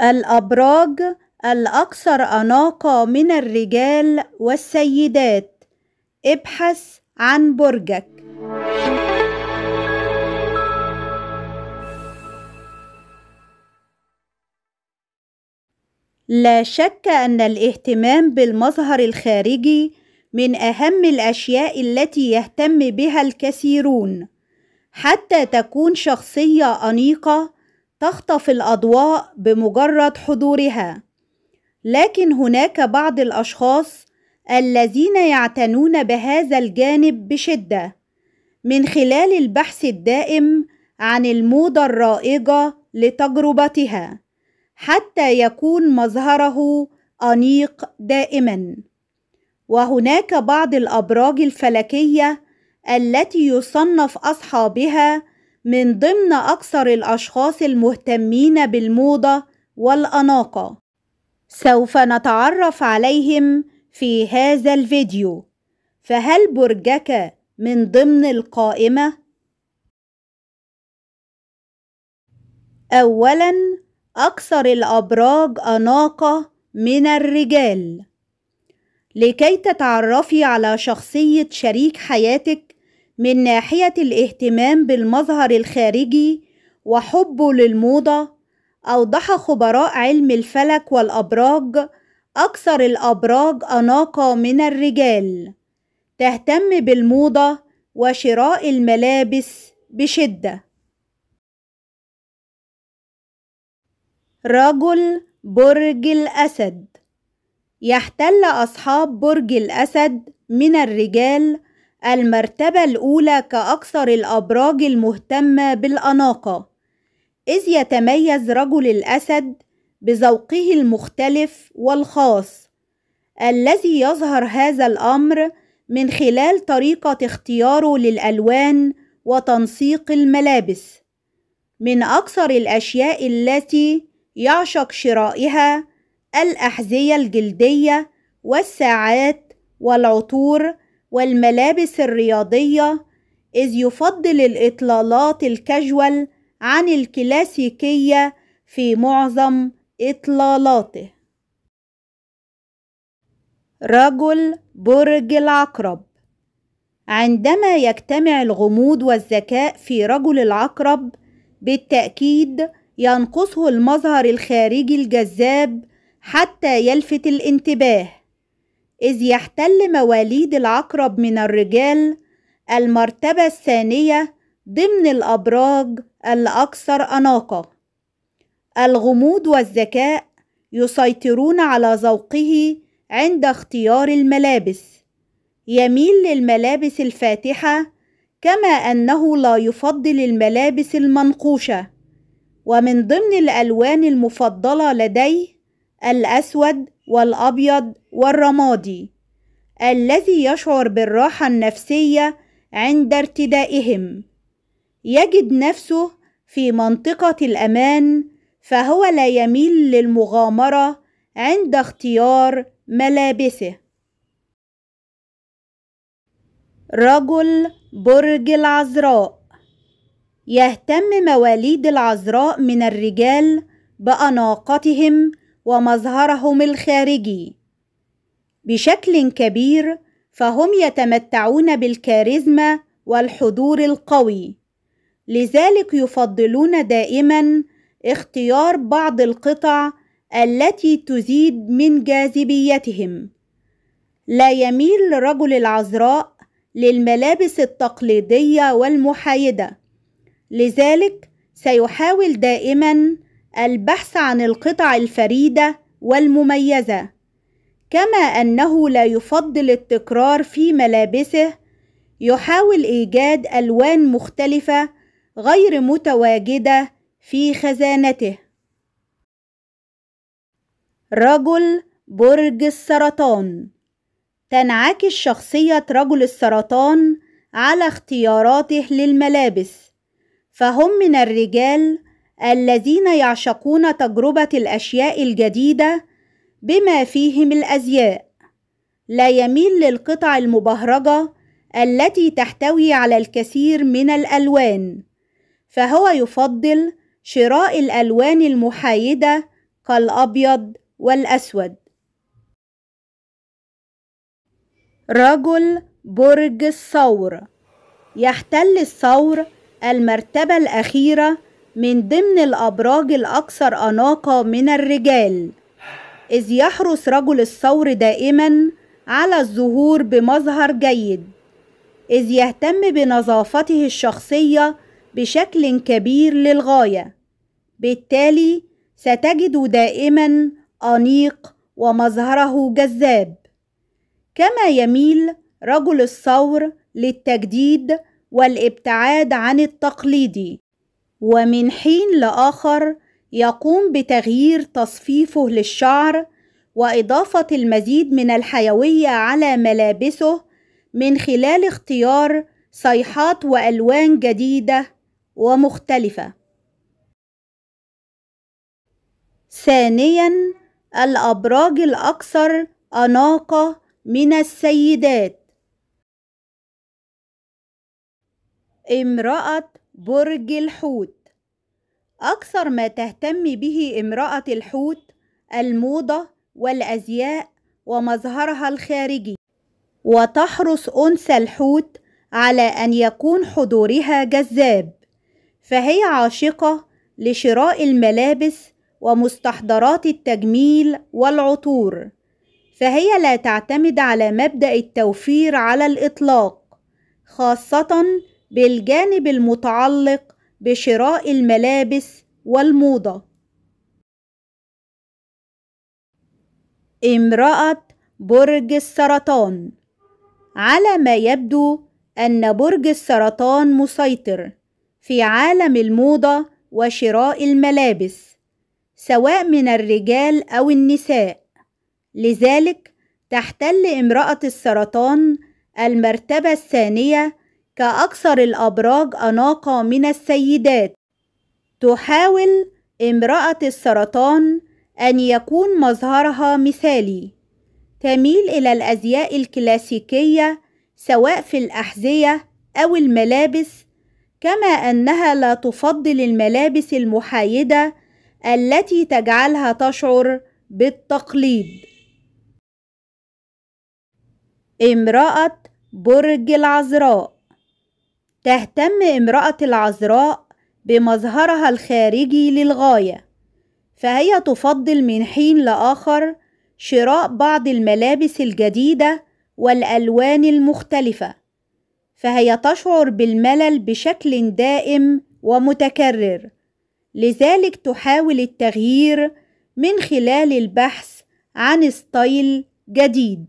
الأبراج الأكثر أناقة من الرجال والسيدات. ابحث عن برجك. لا شك أن الاهتمام بالمظهر الخارجي من أهم الأشياء التي يهتم بها الكثيرون، حتى تكون شخصية أنيقة تخطف الأضواء بمجرد حضورها. لكن هناك بعض الأشخاص الذين يعتنون بهذا الجانب بشدة من خلال البحث الدائم عن الموضة الرائجة لتجربتها، حتى يكون مظهره أنيق دائما. وهناك بعض الأبراج الفلكية التي يصنف أصحابها من ضمن أكثر الأشخاص المهتمين بالموضة والأناقة. سوف نتعرف عليهم في هذا الفيديو. فهل برجك من ضمن القائمة؟ أولاً، أكثر الأبراج أناقة من الرجال. لكي تتعرفي على شخصية شريك حياتك من ناحية الاهتمام بالمظهر الخارجي وحبه للموضة، أوضح خبراء علم الفلك والأبراج أكثر الأبراج أناقة من الرجال تهتم بالموضة وشراء الملابس بشدة. رجل برج الأسد. يحتل أصحاب برج الأسد من الرجال المرتبة الأولى كأكثر الأبراج المهتمة بالأناقة، إذ يتميز رجل الأسد بذوقه المختلف والخاص، الذي يظهر هذا الأمر من خلال طريقة اختياره للألوان وتنسيق الملابس. من أكثر الأشياء التي يعشق شرائها الأحذية الجلدية والساعات والعطور والملابس الرياضية، إذ يفضل الإطلالات الكاجوال عن الكلاسيكية في معظم إطلالاته. رجل برج العقرب. عندما يجتمع الغموض والذكاء في رجل العقرب، بالتأكيد ينقصه المظهر الخارجي الجذاب حتى يلفت الانتباه، إذ يحتل مواليد العقرب من الرجال المرتبة الثانية ضمن الأبراج الأكثر أناقة. الغموض والذكاء يسيطرون على ذوقه عند اختيار الملابس. يميل للملابس الفاتحة، كما أنه لا يفضل الملابس المنقوشة. ومن ضمن الألوان المفضلة لديه الأسود والأبيض والرمادي، الذي يشعر بالراحة النفسية عند ارتدائهم. يجد نفسه في منطقة الأمان، فهو لا يميل للمغامرة عند اختيار ملابسه. رجل برج العذراء. يهتم مواليد العذراء من الرجال بأناقتهم ومظهرهم الخارجي بشكل كبير، فهم يتمتعون بالكاريزما والحضور القوي، لذلك يفضلون دائما اختيار بعض القطع التي تزيد من جاذبيتهم. لا يميل رجل العذراء للملابس التقليدية والمحايدة، لذلك سيحاول دائما البحث عن القطع الفريدة والمميزة، كما أنه لا يفضل التكرار في ملابسه. يحاول إيجاد ألوان مختلفة غير متواجدة في خزانته. رجل برج السرطان. تنعكس شخصية رجل السرطان على اختياراته للملابس، فهم من الرجال الذين يعشقون تجربة الأشياء الجديدة بما فيهم الأزياء. لا يميل للقطع المبهرجة التي تحتوي على الكثير من الألوان، فهو يفضل شراء الألوان المحايدة كالأبيض والأسود. رجل برج الثور. يحتل الثور المرتبة الأخيرة من ضمن الأبراج الأكثر أناقة من الرجال، إذ يحرص رجل الثور دائما على الظهور بمظهر جيد، إذ يهتم بنظافته الشخصية بشكل كبير للغاية. بالتالي ستجد دائما أنيق ومظهره جذاب. كما يميل رجل الثور للتجديد والابتعاد عن التقليدي، ومن حين لآخر يقوم بتغيير تصفيفه للشعر وإضافة المزيد من الحيوية على ملابسه من خلال اختيار صيحات وألوان جديدة ومختلفة. ثانياً، الأبراج الأكثر أناقة من السيدات. امرأة برج الحوت. أكثر ما تهتم به امرأة الحوت الموضة والأزياء ومظهرها الخارجي، وتحرص أنثى الحوت على أن يكون حضورها جذاب، فهي عاشقة لشراء الملابس ومستحضرات التجميل والعطور، فهي لا تعتمد على مبدأ التوفير على الإطلاق، خاصة بالجانب المتعلق بشراء الملابس والموضة. امرأة برج السرطان. على ما يبدو أن برج السرطان مسيطر في عالم الموضة وشراء الملابس، سواء من الرجال أو النساء. لذلك تحتل امرأة السرطان المرتبة الثانية كأكثر الأبراج أناقة من السيدات. تحاول امرأة السرطان أن يكون مظهرها مثالي، تميل إلى الأزياء الكلاسيكية سواء في الأحذية أو الملابس، كما أنها لا تفضل الملابس المحايدة التي تجعلها تشعر بالتقليد. امرأة برج العذراء. تهتم امرأة العذراء بمظهرها الخارجي للغاية، فهي تفضل من حين لآخر شراء بعض الملابس الجديدة والألوان المختلفة، فهي تشعر بالملل بشكل دائم ومتكرر. لذلك تحاول التغيير من خلال البحث عن ستايل جديد.